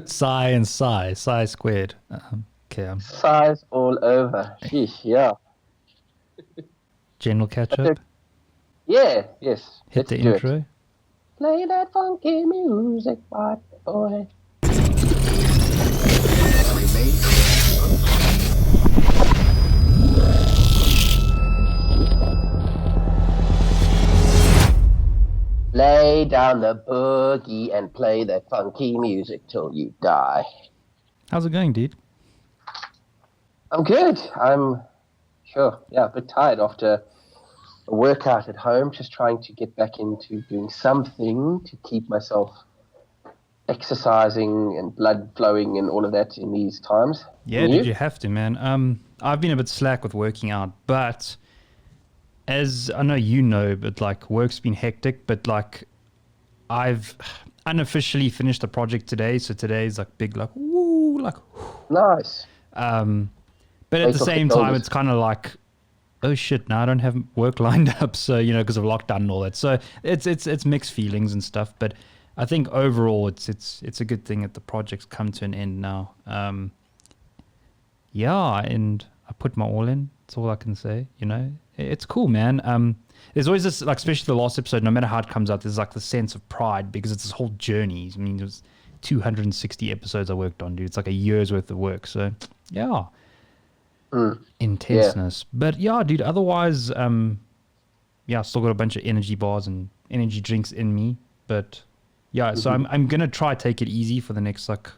Sigh and sigh. Sigh squared. Okay. Sighs all over. Sheesh, yeah. General catch-up. Yes. Hit Let's the do it. intro. Play that funky music, white boy. Lay down the boogie and play that funky music till you die. How's it going, dude? I'm good. I'm sure, a bit tired after a workout at home, just trying to get back into doing something to keep myself exercising and blood flowing and all of that in these times. Yeah, And did you? you have to, man? I've been a bit slack with working out, but as I know you know, but like work's been hectic, but like I've unofficially finished the project today, so today's like big, like woo, like. Nice. But at Weight the off the same time, shoulders. it's kind of like, oh shit, now I don't have work lined up, so because of lockdown and all that. So it's mixed feelings and stuff, but I think overall it's a good thing that the project's come to an end now. Yeah, and I put my all in. That's all I can say. It's cool, man. There's always this, like, especially the last episode, no matter how it comes out, there's like the sense of pride because it's this whole journey. I mean, there's 260 episodes I worked on, dude. It's like a year's worth of work. So yeah, intenseness. But yeah, dude. Otherwise, still got a bunch of energy bars and energy drinks in me. But yeah, so I'm gonna try take it easy for the next like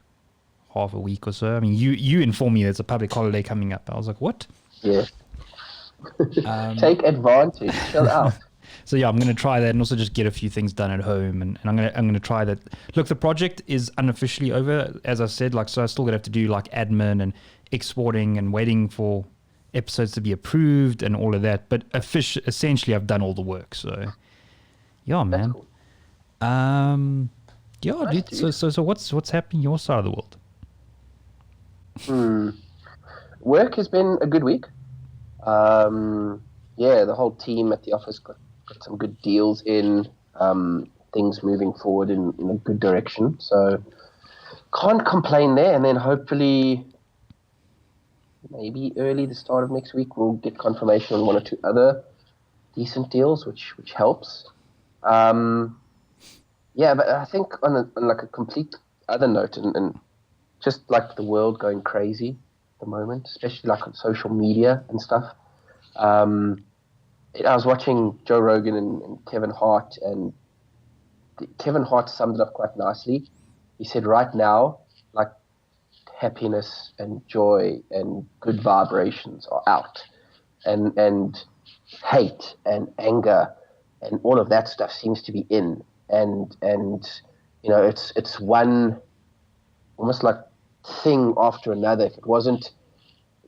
half a week or so. I mean, you informed me there's a public holiday coming up. I was like, what? Yeah. Take advantage. Chill out. So yeah, I'm gonna try that and also just get a few things done at home, and I'm gonna try that. Look, the project is unofficially over, as I said. Like, so I still gonna have to do like admin and exporting and waiting for episodes to be approved and all of that. But essentially, I've done all the work. So yeah, man. Cool. Yeah, Nice, dude. So what's happening your side of the world? Work has been a good week. The whole team at the office got some good deals in, things moving forward in a good direction. So can't complain there. And then hopefully maybe early the start of next week, we'll get confirmation on one or two other decent deals, which helps. But I think on like a complete other note, and just like the world going crazy at the moment, especially like on social media and stuff. I was watching Joe Rogan and Kevin Hart, and Kevin Hart summed it up quite nicely. He said, right now, like, happiness and joy and good vibrations are out, and hate and anger and all of that stuff seems to be in, and it's one almost like thing after another. If it wasn't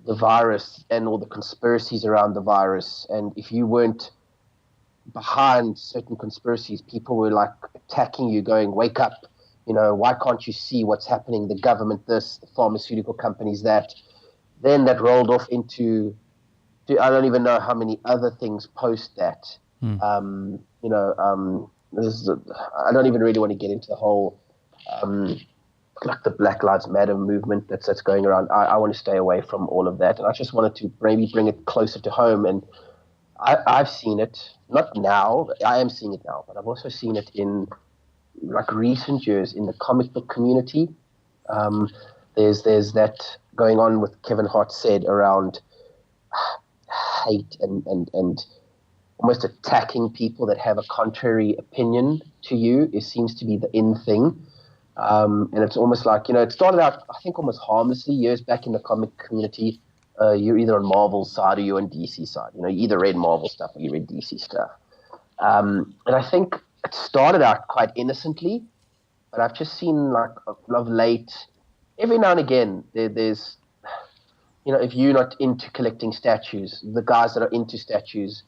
the virus and all the conspiracies around the virus, and if you weren't behind certain conspiracies, people were like attacking you, going, wake up, why can't you see what's happening, the government this, the pharmaceutical companies that. Then that rolled off into, I don't even know how many other things post that. I don't even really want to get into the whole like the Black Lives Matter movement that's going around. I want to stay away from all of that, and I just wanted to maybe bring it closer to home. And I've seen it, not now, I am seeing it now, but I've also seen it in like recent years in the comic book community. There's that going on with Kevin Hart said around hate and almost attacking people that have a contrary opinion to you. It seems to be the in thing. And it's almost like, it started out, I think, almost harmlessly years back in the comic community. You're either on Marvel's side or you're on DC side. You either read Marvel stuff or you read DC stuff. And I think it started out quite innocently, but I've just seen, like, of late, every now and again, there's, if you're not into collecting statues, the guys that are into statues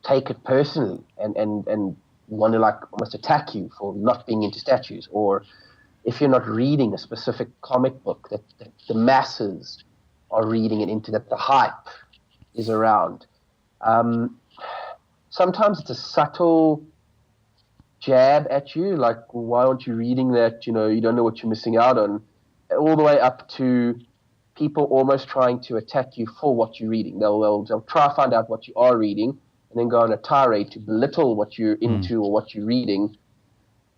take it personally and want to, like, almost attack you for not being into statues. Or if you're not reading a specific comic book that the masses are reading it into, that the hype is around. Sometimes it's a subtle jab at you, like, why aren't you reading that? You don't know what you're missing out on, all the way up to people almost trying to attack you for what you're reading. They'll try to find out what you are reading and then go on a tirade to belittle what you're into or what you're reading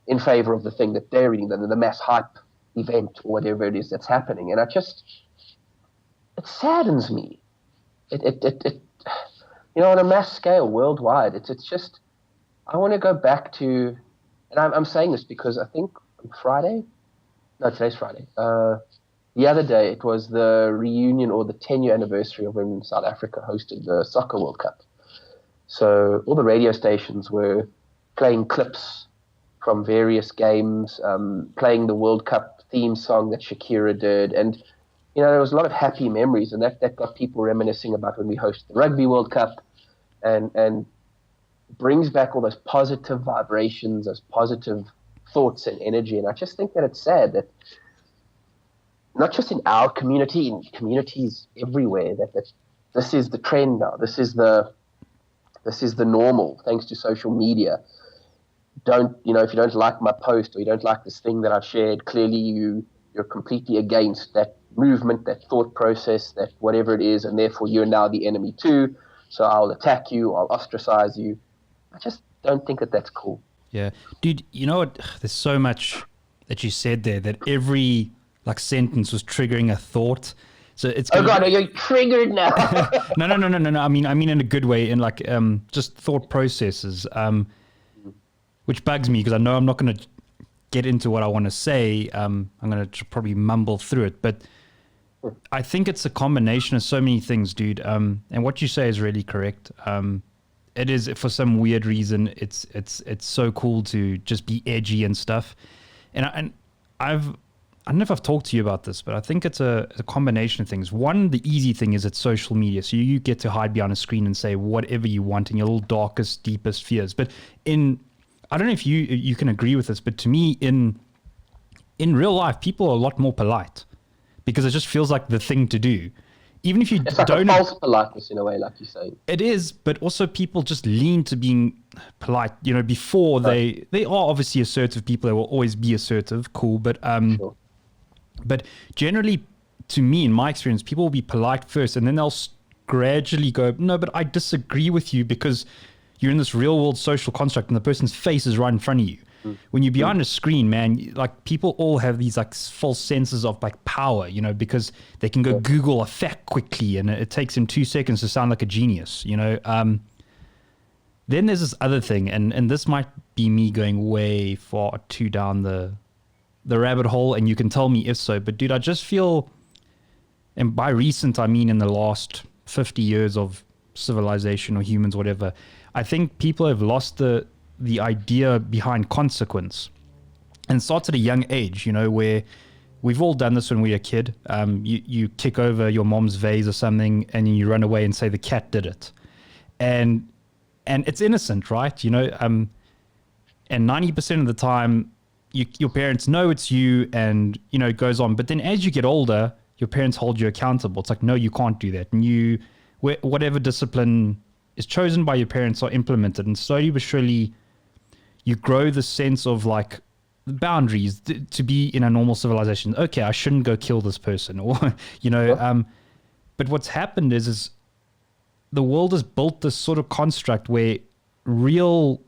in favor of the thing that they're reading, the mass hype event or whatever it is that's happening. And it saddens me. It on a mass scale worldwide, it's just, I want to go back to, and I'm saying this because I think today's Friday. The other day, it was the reunion or the 10-year anniversary of when South Africa hosted the Soccer World Cup. So all the radio stations were playing clips from various games, playing the World Cup theme song that Shakira did. And, there was a lot of happy memories, and that got people reminiscing about when we hosted the Rugby World Cup, and brings back all those positive vibrations, those positive thoughts and energy. And I just think that it's sad that not just in our community, in communities everywhere, that this is the trend now. This is the normal, thanks to social media. If you don't like my post or you don't like this thing that I've shared, clearly you're completely against that movement, that thought process, that whatever it is, and therefore you're now the enemy too. So I'll attack you, I'll ostracize you. I just don't think that that's cool. Yeah. Dude, you know what? There's so much that you said there that every sentence was triggering a thought. So it's God, you're triggered now. No. I mean in a good way, in just thought processes, which bugs me because I know I'm not going to get into what I want to say. I'm going to probably mumble through it, but I think it's a combination of so many things, dude. And what you say is really correct. It is, for some weird reason, it's so cool to just be edgy and stuff. And I don't know if I've talked to you about this, but I think it's a combination of things. One, the easy thing is it's social media. So you get to hide behind a screen and say whatever you want in your little darkest, deepest fears. But I don't know if you can agree with this, but to me, in real life, people are a lot more polite because it just feels like the thing to do. Even if you it's like don't... a false politeness in a way, like you say. It is, but also people just lean to being polite, before right. They are obviously assertive people. They will always be assertive, cool, but... Sure. But generally, to me, in my experience, people will be polite first, and then they'll gradually go, no, but I disagree with you because you're in this real world social construct and the person's face is right in front of you. When you're behind a screen, man, people all have these false senses of power, because they can go Google a fact quickly and it takes them 2 seconds to sound like a genius, Then there's this other thing, and this might be me going way far too down the rabbit hole, and you can tell me if so, but dude, I just feel, and by recent I mean in the last 50 years of civilization or humans, whatever, I think people have lost the idea behind consequence. And it starts at a young age, where we've all done this when we were a kid. You kick over your mom's vase or something and you run away and say the cat did it, and it's innocent, right? And 90% of the time your parents know it's you, and it goes on. But then as you get older, your parents hold you accountable. It's like, no, you can't do that, and whatever discipline is chosen by your parents are implemented, and slowly but surely you grow the sense of boundaries to be in a normal civilization. Okay, I shouldn't go kill this person, or but what's happened is the world has built this sort of construct where real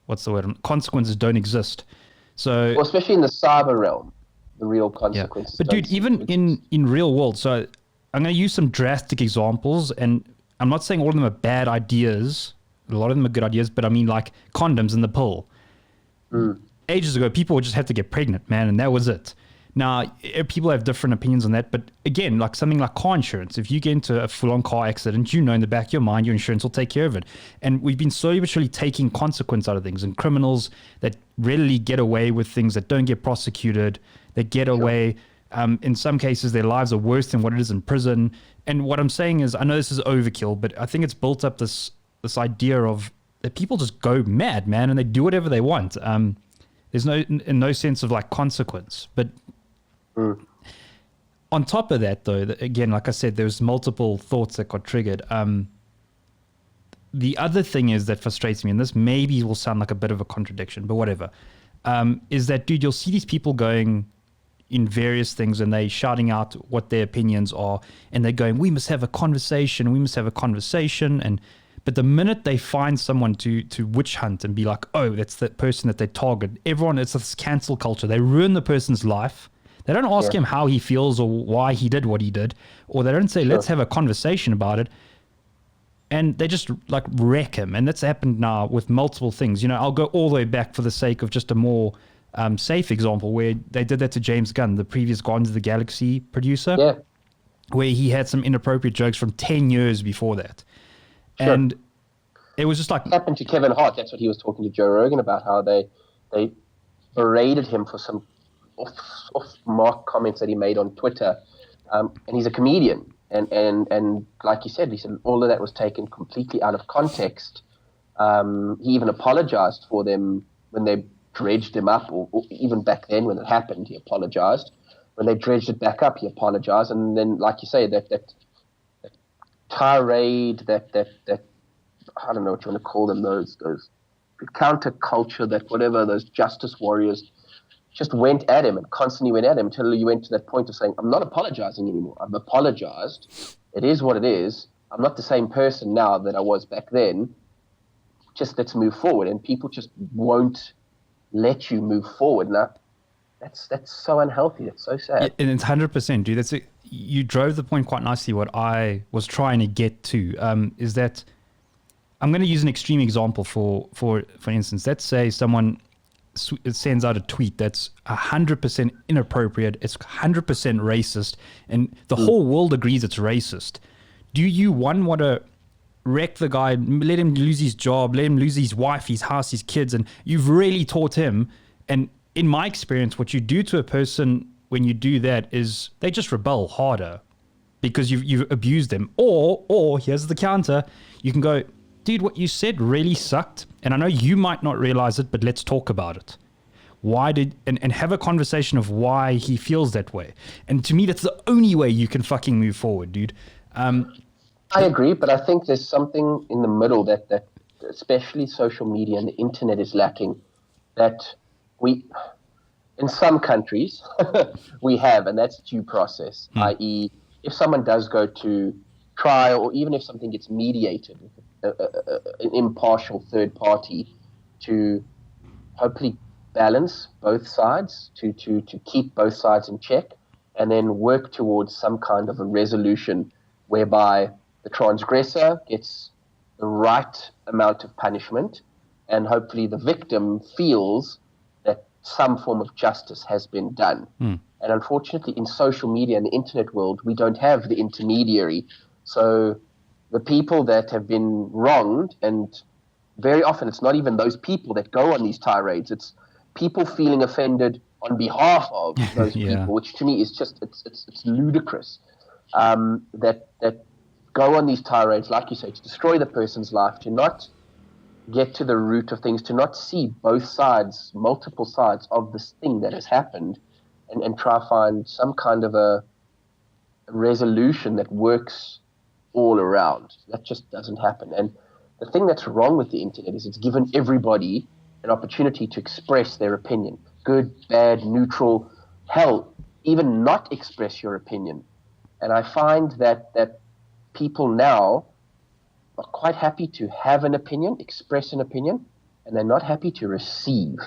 what's the word, consequences don't exist. So especially in the cyber realm, the real consequences. Yeah. But dude, even in real world, so I'm going to use some drastic examples, and I'm not saying all of them are bad ideas. A lot of them are good ideas, but I mean condoms and the pill. Ages ago, people would just have to get pregnant, man, and that was it. Now, people have different opinions on that, but again, something like car insurance. If you get into a full-on car accident, in the back of your mind, your insurance will take care of it. And we've been slowly but surely taking consequence out of things, and criminals that readily get away with things that don't get prosecuted, that get away. In some cases, their lives are worse than what it is in prison. And what I'm saying is, I know this is overkill, but I think it's built up this idea of that people just go mad, man, and they do whatever they want. There's no sense of consequence. But on top of that, though, again, like I said, there's multiple thoughts that got triggered. the other thing is that frustrates me, and this maybe will sound like a bit of a contradiction, but whatever, is that, dude, you'll see these people going in various things and they shouting out what their opinions are, and they're going, we must have a conversation, but the minute they find someone to witch hunt and be like, oh, that's the person that they target, everyone, it's this cancel culture. They ruin the person's life. They don't ask him how he feels or why he did what he did, or they don't say, let's have a conversation about it. And they just like wreck him. And that's happened now with multiple things. You know, I'll go all the way back for the sake of just a more safe example, where they did that to James Gunn, the previous Guardians of the Galaxy producer, where he had some inappropriate jokes from 10 years before that. Sure. And it was just like... It happened to Kevin Hart. That's what he was talking to Joe Rogan about, how they berated him for some off-mark comments that he made on Twitter. And he's a comedian. And like you said, he said all of that was taken completely out of context. He even apologized for them when they dredged him up, or even back then when it happened, he apologized. When they dredged it back up, he apologized. And then, like you say, that tirade, that I don't know what you want to call them, those counterculture, that whatever, those justice warriors just went at him and constantly went at him until you went to that point of saying, I'm not apologizing anymore. I've apologized. It is what it is. I'm not the same person now that I was back then. Just let's move forward. And people just won't let you move forward. Now, that's so unhealthy. That's so sad. And it's 100%, dude. You drove the point quite nicely. What I was trying to get to is that I'm going to use an extreme example for instance. Let's say someone sends out a tweet that's 100% inappropriate. It's 100% racist, and the whole world agrees it's racist. Do you want to wreck the guy, let him lose his job, let him lose his wife, his house, his kids, and you've really taught him? And in my experience, what you do to a person when you do that is they just rebel harder because you've abused them. Or here's the counter: you can go, dude, what you said really sucked, and I know you might not realize it, but let's talk about it. And have a conversation of why he feels that way. And to me, that's the only way you can fucking move forward, dude. I agree, but I think there's something in the middle that especially social media and the internet is lacking, that we, in some countries, we have, and that's due process, i.e., if someone does go to trial, or even if something gets mediated with an impartial third party to hopefully balance both sides, to keep both sides in check, and then work towards some kind of a resolution whereby the transgressor gets the right amount of punishment, and hopefully the victim feels that some form of justice has been done. And unfortunately, in social media and the internet world, we don't have the intermediary. So the people that have been wronged, and very often it's not even those people that go on these tirades, it's people feeling offended on behalf of those people, which to me is just, it's ludicrous. That go on these tirades, like you say, to destroy the person's life, to not get to the root of things, to not see both sides, multiple sides of this thing that has happened, and try to find some kind of a resolution that works all around. That just doesn't happen. And the thing that's wrong with the internet is it's given everybody an opportunity to express their opinion. Good, bad, neutral, hell, even not express your opinion. And I find that people now are quite happy to have an opinion, express an opinion, and they're not happy to receive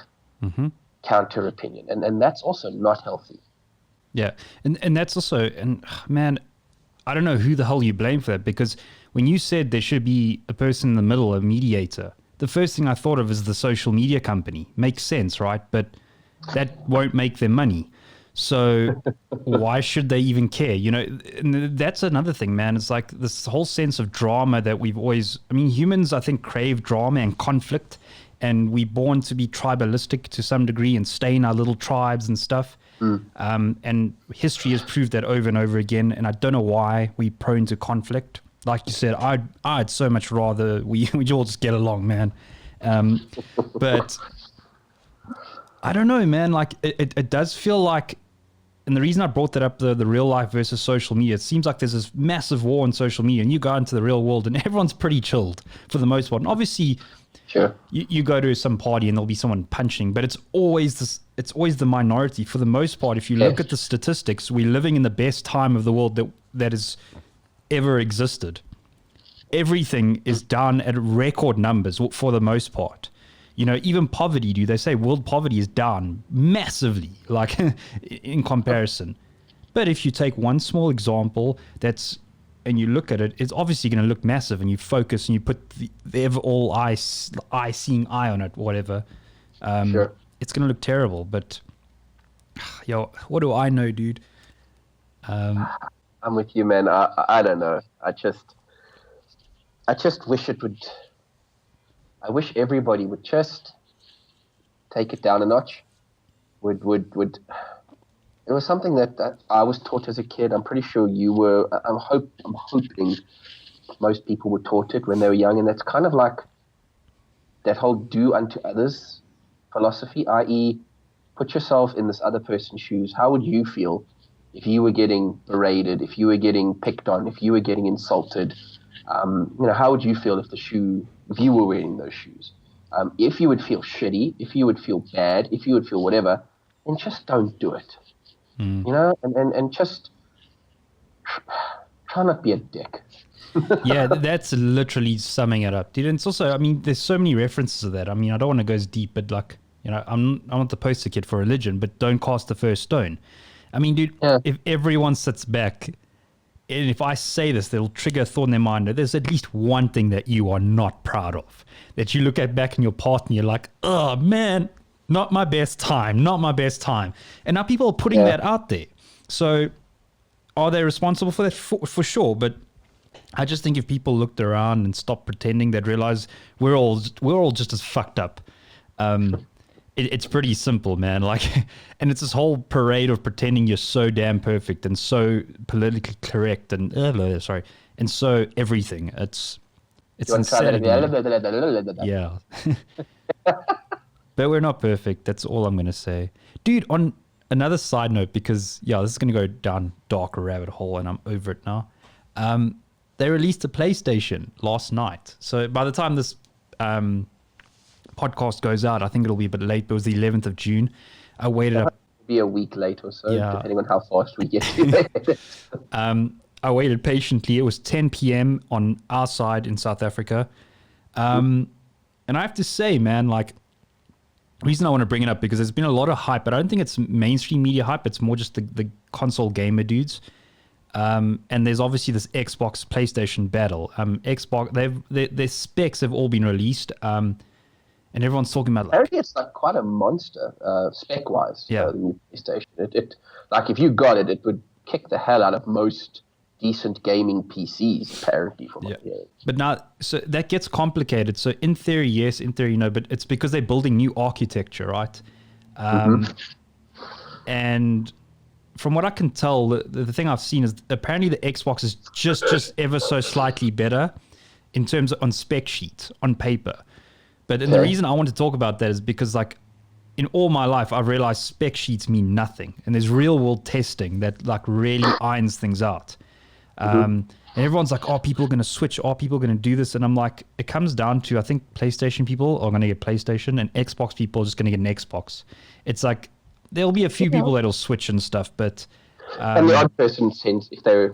counter opinion. And that's also not healthy. Yeah. And that's also, and man, I don't know who the hell you blame for that, because when you said there should be a person in the middle, a mediator, the first thing I thought of is the social media company. Makes sense, right? But that won't make them money. So why should they even care? You know, and that's another thing, man. It's like this whole sense of drama that we've always, I mean, humans, I think, crave drama and conflict, and we're born to be tribalistic to some degree and stay in our little tribes and stuff. And history has proved that over and over again. And I don't know why we're prone to conflict. Like you said, I'd so much rather we all just get along, man. But I don't know, man. Like it does feel like and the reason I brought that up, the real life versus social media, it seems like there's this massive war on social media, and you go into the real world and everyone's pretty chilled for the most part. And obviously, sure, you go to some party and there'll be someone punching, but it's always the minority for the most part. If you look at the statistics, we're living in the best time of the world that has ever existed. Everything is down at record numbers for the most part. You know, even poverty, dude, they say world poverty is down massively, like in comparison. But if you take one small example and you look at it, it's obviously going to look massive, and you focus and you put the ever all eye-seeing eye on it, whatever. Sure. It's going to look terrible. But, yo, what do I know, dude? I'm with you, man. I don't know. I just wish it would. I wish everybody would just take it down a notch. Would it was something that I was taught as a kid. I'm pretty sure you were. I'm hoping most people were taught it when they were young, and that's kind of like that whole do unto others philosophy, i.e., put yourself in this other person's shoes. How would you feel if you were getting berated, if you were getting picked on, if you were getting insulted? How would you feel if you were wearing those shoes? If you would feel shitty, if you would feel bad, if you would feel whatever, then just don't do it. You know, and just try not to be a dick. Yeah, that's literally summing it up, dude. And it's also, I mean, there's so many references to that. I mean, I don't want to go as deep, but like, you know, I'm not the poster kid for religion, but don't cast the first stone. I mean, dude, if everyone sits back, and if I say this, it'll trigger a thought in their mind that there's at least one thing that you are not proud of, that you look at back in your partner, you're like, oh man, not my best time. And now people are putting that out there. So are they responsible for that? For sure. But I just think if people looked around and stopped pretending, they'd realize we're all just as fucked up. It's pretty simple, man. Like, and it's this whole parade of pretending you're so damn perfect and so politically correct and and so everything. It's insanity. Yeah. But we're not perfect. That's all I'm gonna say, dude. On another side note, because this is gonna go down dark rabbit hole, and I'm over it now. They released a PlayStation last night, so by the time this podcast goes out, I think it'll be a bit late, but it was the 11th of June. I waited up. Be a week late or so, depending on how fast we get to it. I waited patiently. It was 10 p.m. on our side in South Africa. And I have to say, man, like, the reason I want to bring it up, because there's been a lot of hype, but I don't think it's mainstream media hype. It's more just the console gamer dudes. And there's obviously this Xbox PlayStation battle. Xbox, their specs have all been released. And everyone's talking about, like, apparently it's like quite a monster spec wise. Yeah. The new PlayStation. It like if you got it, it would kick the hell out of most decent gaming PCs. Apparently, from what I'm hearing. But now, so that gets complicated. So in theory, yes, in theory, no. But it's because they're building new architecture, right? And from what I can tell, the thing I've seen is apparently the Xbox is just ever so slightly better in terms of on spec sheet, on paper. But the reason I want to talk about that is because, like, in all my life, I've realized spec sheets mean nothing. And there's real world testing that, like, really irons things out. And everyone's like, oh, people are going to switch. Oh, people are going to do this. And I'm like, it comes down to, I think PlayStation people are going to get PlayStation and Xbox people are just going to get an Xbox. It's like, there'll be a few people that'll switch and stuff, but... and the odd person, since if they're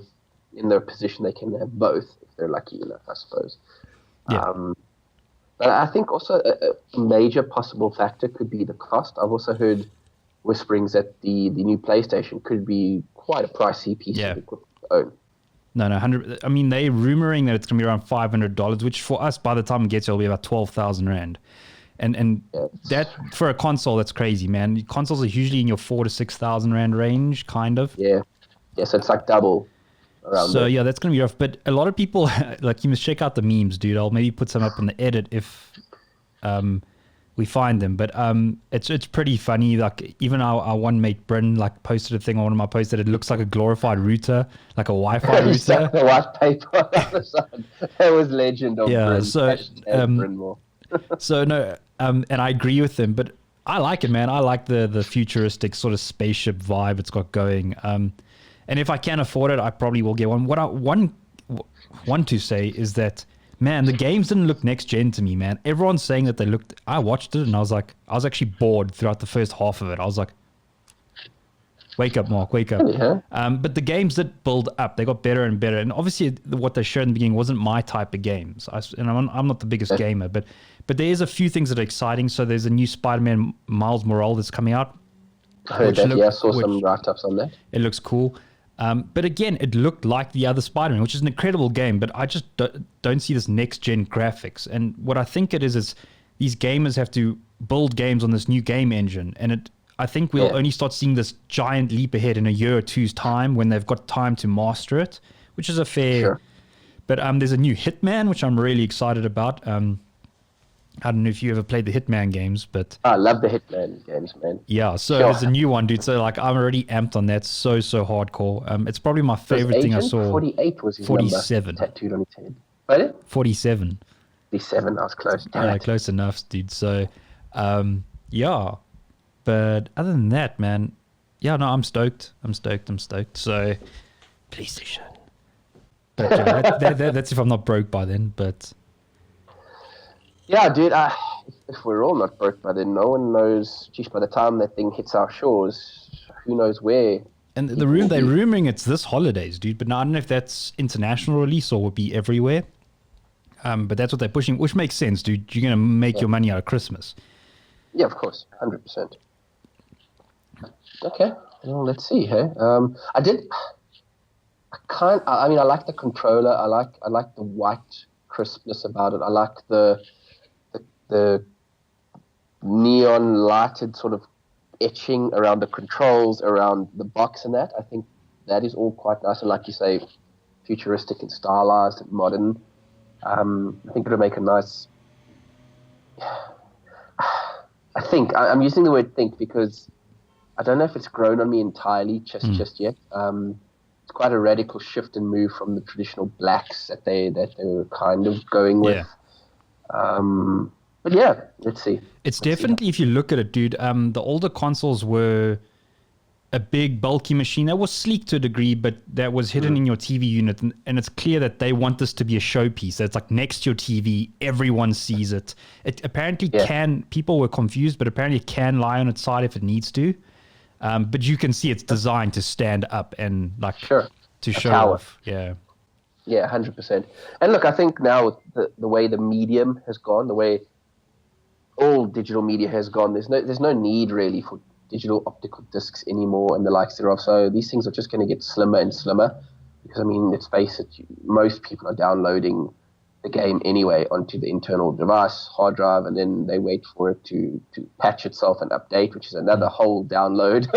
in their position, they can have both, if they're lucky enough, I suppose. Yeah. But I think also a major possible factor could be the cost. I've also heard whisperings that the new PlayStation could be quite a pricey piece of equipment to own. No, 100. I mean, they're rumoring that it's going to be around $500, which for us, by the time it gets here, will be about 12,000 Rand. And that, for a console, that's crazy, man. Consoles are usually in your 4,000 to 6,000 Rand range, kind of. Yeah. Yeah, so it's like double. So yeah, that's gonna be rough. But a lot of people, like, you must check out the memes, dude. I'll maybe put some up in the edit if we find them. But it's pretty funny. Like, even our one mate Bryn, like, posted a thing on one of my posts that it looks like a glorified router, like a Wi-Fi router. The white paper on the side. That was legend of Bryn. So Bryn more. so no, and I agree with them. But I like it, man. I like the futuristic sort of spaceship vibe it's got going. And if I can afford it, I probably will get one. What I want to say is that, man, the games didn't look next gen to me, man. Everyone's saying that they looked. I watched it and I was actually bored throughout the first half of it. I was like, wake up, Mark, wake up. Yeah. But the games that build up, they got better and better. And obviously, what they showed in the beginning wasn't my type of games. I'm not the biggest gamer, but there is a few things that are exciting. So there's a new Spider-Man Miles Morales that's coming out. I heard that. I saw some write-ups on that. It looks cool. But again, it looked like the other Spider-Man, which is an incredible game. But I just don't see this next-gen graphics. And what I think it is these gamers have to build games on this new game engine, and I think we'll only start seeing this giant leap ahead in a year or two's time when they've got time to master it, which is a fair. Sure. But there's a new Hitman, which I'm really excited about. I don't know if you ever played the Hitman games, but I love the Hitman games, man. Yeah, so there's a new one, dude. So like, I'm already amped on that. So hardcore. It's probably my favorite thing I saw. 48 was his 47 number tattooed on his head. What? 47. 47. I was close. Close enough, dude. So, yeah. But other than that, man, yeah, no, I'm stoked. So, PlayStation. But that's if I'm not broke by then. But yeah, dude. If we're all not broke by then, no one knows. Geez, by the time that thing hits our shores, who knows where? And they're rumoring it's this holidays, dude. But I don't know if that's international release or would be everywhere. But that's what they're pushing, which makes sense, dude. You're gonna make your money out of Christmas. Yeah, of course, 100%. Okay, well, let's see. Hey, I like the controller. I like the white crispness about it. I like the neon lighted sort of etching around the controls, around the box, and that. I think that is all quite nice. And like you say, futuristic and stylized and modern. I think it'll make a nice. I think I'm using the word "think" because I don't know if it's grown on me entirely just yet. It's quite a radical shift and move from the traditional blacks that they were kind of going with. But yeah, let's see. It's definitely, if you look at it, dude, the older consoles were a big, bulky machine that was sleek to a degree, but that was hidden in your TV unit. And it's clear that they want this to be a showpiece. It's like next to your TV, everyone sees it. It apparently can, people were confused, but apparently it can lie on its side if it needs to. But you can see it's designed to stand up and like to show off. Yeah. Yeah, 100%. And look, I think now with the way the medium has gone, the way all digital media has gone, there's no need really for digital optical discs anymore and the likes thereof. So these things are just going to get slimmer and slimmer because, I mean, let's face it, most people are downloading the game anyway onto the internal device, hard drive, and then they wait for it to patch itself and update, which is another whole download.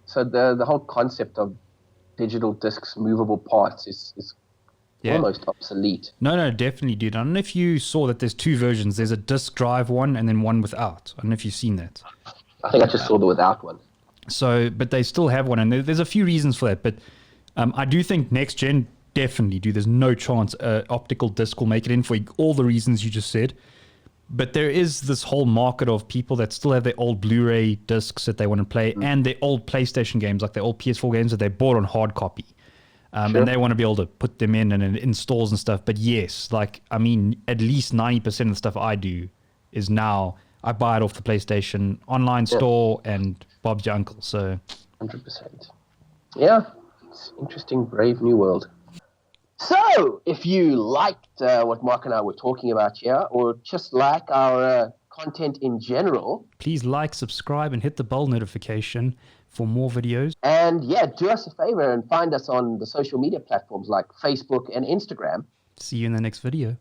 So the whole concept of digital discs, movable parts is almost obsolete. No, definitely, dude. I don't know if you saw that there's two versions. There's a disk drive one and then one without. I don't know if you've seen that. I think I just saw the without one. So, but they still have one, and there's a few reasons for that. But I do think next gen definitely, dude. There's no chance optical disc will make it in for all the reasons you just said. But there is this whole market of people that still have their old Blu-ray discs that they want to play, and their old PlayStation games, like their old PS4 games that they bought on hard copy. And they want to be able to put them in and it installs and stuff. But yes, like, I mean, at least 90% of the stuff I do is now I buy it off the PlayStation online store and Bob's your uncle. So 100%. Yeah, it's interesting, brave new world. So if you liked what Mark and I were talking about here, or just like our content in general, please like, subscribe, and hit the bell notification for more videos. And yeah, do us a favor and find us on the social media platforms like Facebook and Instagram. See you in the next video.